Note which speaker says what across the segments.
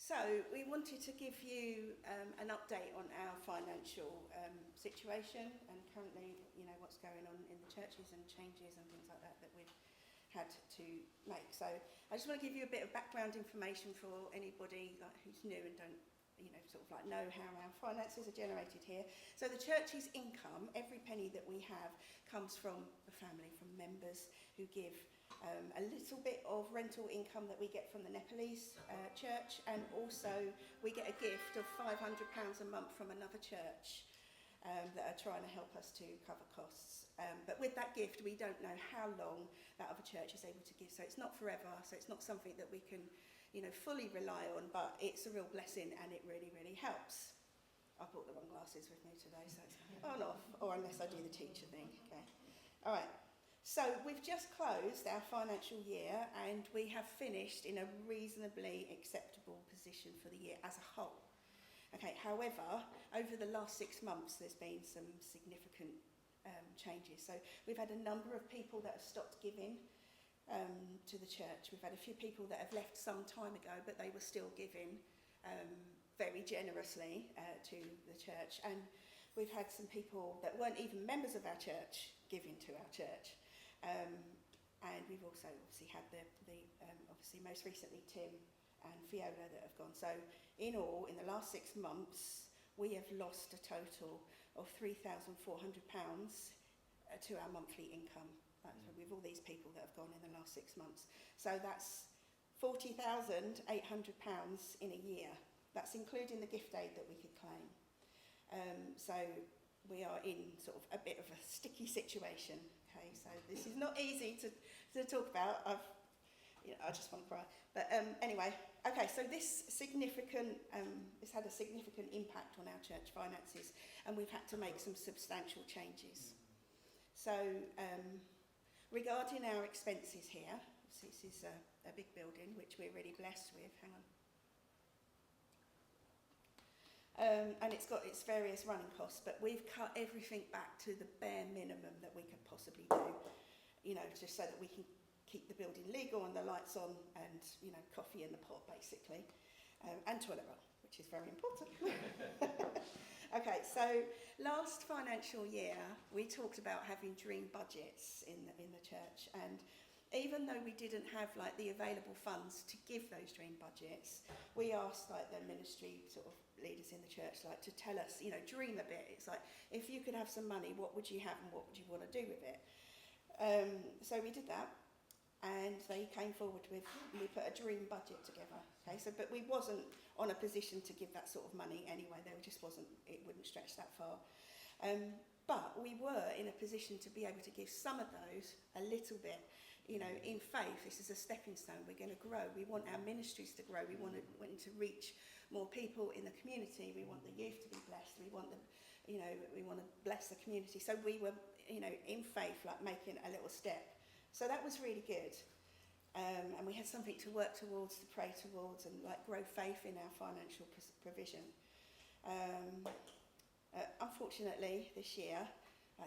Speaker 1: So we wanted to give you an update on our financial situation and currently, what's going on in the churches and changes and things like that we've had to make. So I just want to give you a bit of background information for anybody who's new and don't, know how our finances are generated here. So the church's income, every penny that we have, comes from the family, from members who give a little bit of rental income that we get from the Nepalese church, and also we get a gift of £500 a month from another church that are trying to help us to cover costs. But with that gift, we don't know how long that other church is able to give, so it's not forever, so it's not something that we can fully rely on, but it's a real blessing and it really, really helps. I brought the wrong glasses with me today, so it's on off, or unless I do the teacher thing. Okay. All right. So we've just closed our financial year and we have finished in a reasonably acceptable position for the year as a whole. Okay, however, over the last 6 months there's been some significant changes. So we've had a number of people that have stopped giving to the church. We've had a few people that have left some time ago, but they were still giving very generously to the church. And we've had some people that weren't even members of our church giving to our church. And we've also obviously had the obviously most recently Tim and Fiona that have gone. So in all, in the last 6 months, we have lost a total of £3,400 to our monthly income. That's with all these people that have gone in the last 6 months. So that's £40,800 in a year. That's including the gift aid that we could claim. So we are in sort of a bit of a sticky situation. Okay, so this is not easy to talk about. I just want to cry. But anyway, okay, so this it's had a significant impact on our church finances, and we've had to make some substantial changes. So regarding our expenses here, so this is a big building which we're really blessed with. Hang on. And it's got its various running costs, but we've cut everything back to the bare minimum that we could possibly do, just so that we can keep the building legal and the lights on and, coffee in the pot, basically, and toilet roll, which is very important. Okay, so last financial year, we talked about having dream budgets in the church, and even though we didn't have the available funds to give those dream budgets, we asked the ministry sort of leaders in the church to tell us, dream a bit. It's if you could have some money, what would you have and what would you want to do with it? So we did that, and they came forward we put a dream budget together. Okay, so but we wasn't on a position to give that sort of money anyway. It wouldn't stretch that far. But we were in a position to be able to give some of those a little bit. In faith, this is a stepping stone. We're going to grow. We want our ministries to grow. We want to reach more people in the community. We want the youth to be blessed. We want we want to bless the community. So we were, in faith, making a little step. So that was really good. And we had something to work towards, to pray towards, and grow faith in our financial provision. Unfortunately, this year,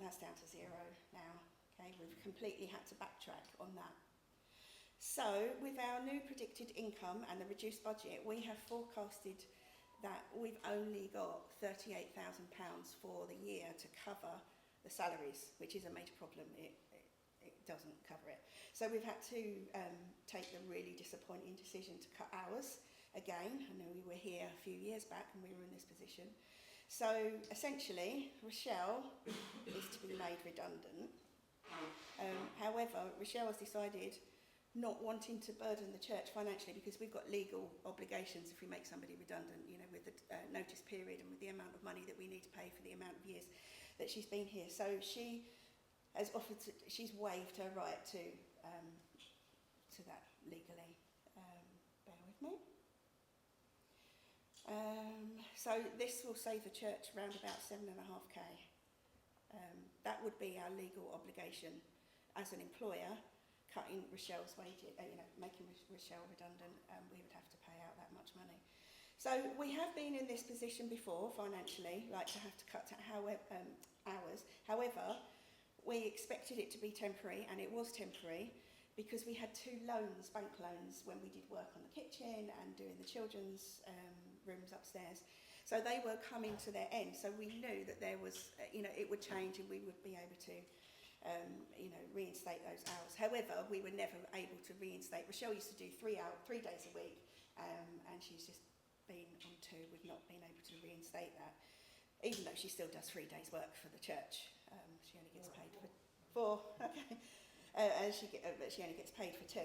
Speaker 1: that's down to zero now. Okay, we've completely had to backtrack on that. So, with our new predicted income and the reduced budget, we have forecasted that we've only got £38,000 for the year to cover the salaries, which is a major problem. It doesn't cover it. So we've had to take the really disappointing decision to cut hours again. I know we were here a few years back and we were in this position. So essentially, Rochelle is to be made redundant. However, Rochelle has decided, not wanting to burden the church financially, because we've got legal obligations if we make somebody redundant, with the notice period and with the amount of money that we need to pay for the amount of years that she's been here. So she has she's waived her right to that legally. Bear with me. So this will save the church around about 7.5k. That would be our legal obligation as an employer, cutting Rochelle's wages, making Rochelle redundant. We would have to pay out that much money. So we have been in this position before financially, to have to cut hours. However, we expected it to be temporary, and it was temporary, because we had 2 loans, bank loans, when we did work on the kitchen and doing the children's rooms upstairs. So they were coming to their end. So we knew that there was, it would change and we would be able to, reinstate those hours. However, we were never able to reinstate. Rochelle used to do 3 days a week, and she's just been on 2. We've not been able to reinstate that, even though she still does 3 days' work for the church. She only gets paid for 4. Okay, but she only gets paid for 2.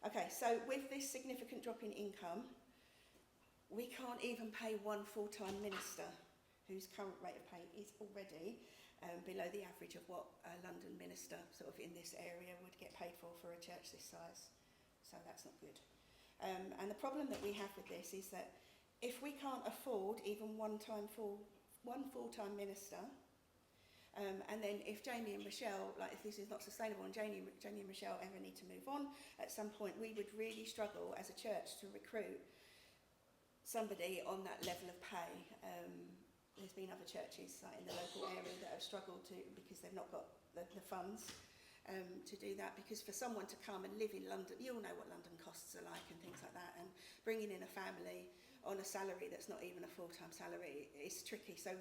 Speaker 1: Okay, so with this significant drop in income, we can't even pay 1 full-time minister whose current rate of pay is already below the average of what a London minister sort of in this area would get paid for a church this size. So that's not good. And the problem that we have with this is that if we can't afford even one full-time minister, and then if Jamie and Rochelle, like if this is not sustainable and Jamie and Rochelle ever need to move on, at some point we would really struggle as a church to recruit somebody on that level of pay. There's been other churches like in the local area that have struggled to, because they've not got the funds to do that. Because for someone to come and live in London, you all know what London costs are like and things like that, and bringing in a family on a salary that's not even a full-time salary is tricky. So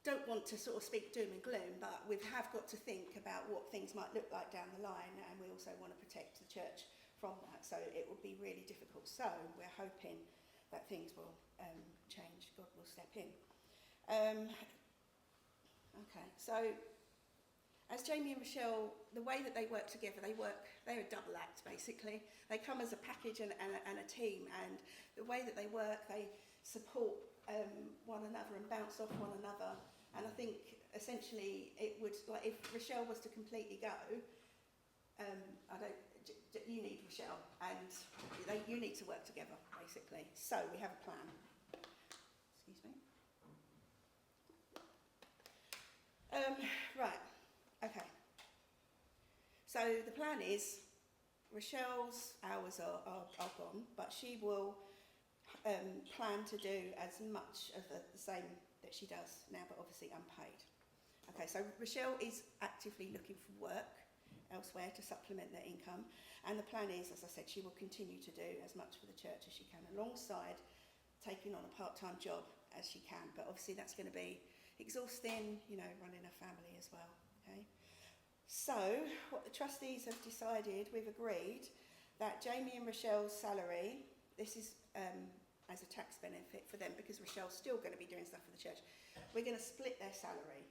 Speaker 1: don't want to sort of speak doom and gloom, but we have got to think about what things might look like down the line, and we also want to protect the church from that. So it will be really difficult. So we're hoping that things will change. God will step in. Okay, so as Jamie and Rochelle, the way that they work together, they're a double act basically. They come as a package and a team, and the way that they work, they support one another and bounce off one another. And I think essentially it would, like if Rochelle was to completely go, you need Rochelle, and you need to work together, basically. So we have a plan. Excuse me. Right, okay. So the plan is, Rochelle's hours are gone, but she will plan to do as much of the same that she does now, but obviously unpaid. Okay, so Rochelle is actively looking for work elsewhere to supplement their income, and the plan is, as I said, she will continue to do as much for the church as she can, alongside taking on a part-time job as she can. But obviously that's going to be exhausting, running a family as well. Okay, so what the trustees have decided, we've agreed that Jamie and Rochelle's salary, this is as a tax benefit for them, because Rochelle's still going to be doing stuff for the church, we're going to split their salary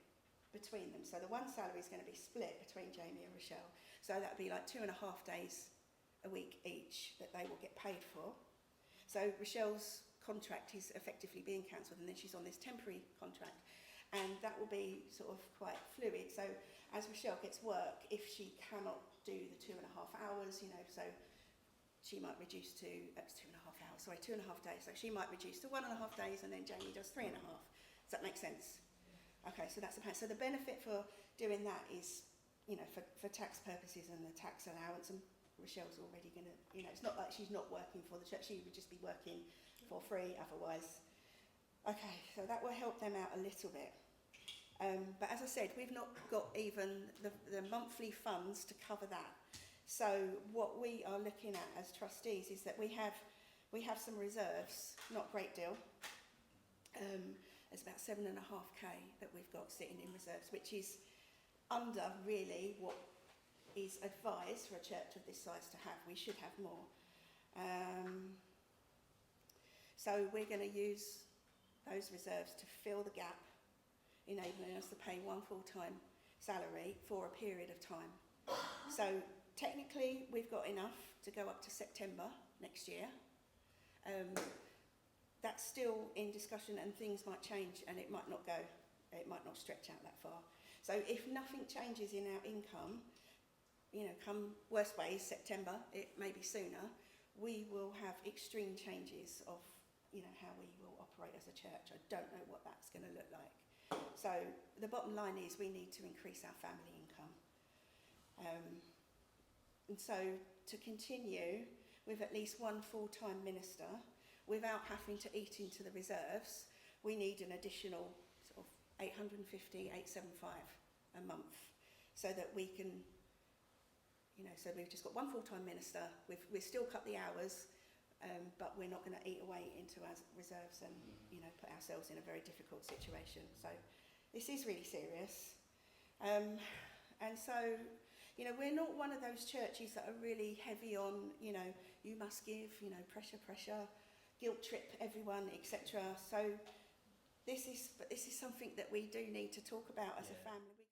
Speaker 1: between them. So the one salary is going to be split between Jamie and Rochelle. So that would be like 2.5 days a week each that they will get paid for. So Rochelle's contract is effectively being cancelled, and then she's on this temporary contract, and that will be sort of quite fluid. So as Rochelle gets work, if she cannot do the 2.5 hours, so she might reduce to 2.5 days. So she might reduce to 1.5 days, and then Jamie does 3.5. Does that make sense? Okay, so that's the plan. So the benefit for doing that is, for tax purposes and the tax allowance, and Rochelle's already going to, it's not like she's not working for the church, she would just be working for free otherwise. Okay, so that will help them out a little bit. But as I said, we've not got even the monthly funds to cover that. So what we are looking at as trustees is that we have some reserves, not a great deal. It's about 7.5k that we've got sitting in reserves, which is under really what is advised for a church of this size to have. We should have more. So we're going to use those reserves to fill the gap, enabling us to pay one full-time salary for a period of time. So technically we've got enough to go up to September next year. That's still in discussion, and things might change, and it might not stretch out that far. So if nothing changes in our income, come worst ways, September, it may be sooner, we will have extreme changes of, how we will operate as a church. I don't know what that's going to look like. So the bottom line is we need to increase our family income. And so to continue with at least one full-time minister, without having to eat into the reserves, we need an additional sort of 875 a month, so that we can, so we've just got one full-time minister. We've still cut the hours, but we're not going to eat away into our reserves and, put ourselves in a very difficult situation. So this is really serious. And so, we're not one of those churches that are really heavy on, you must give, pressure, guilt trip everyone, etc. So this is something that we do need to talk about as a family.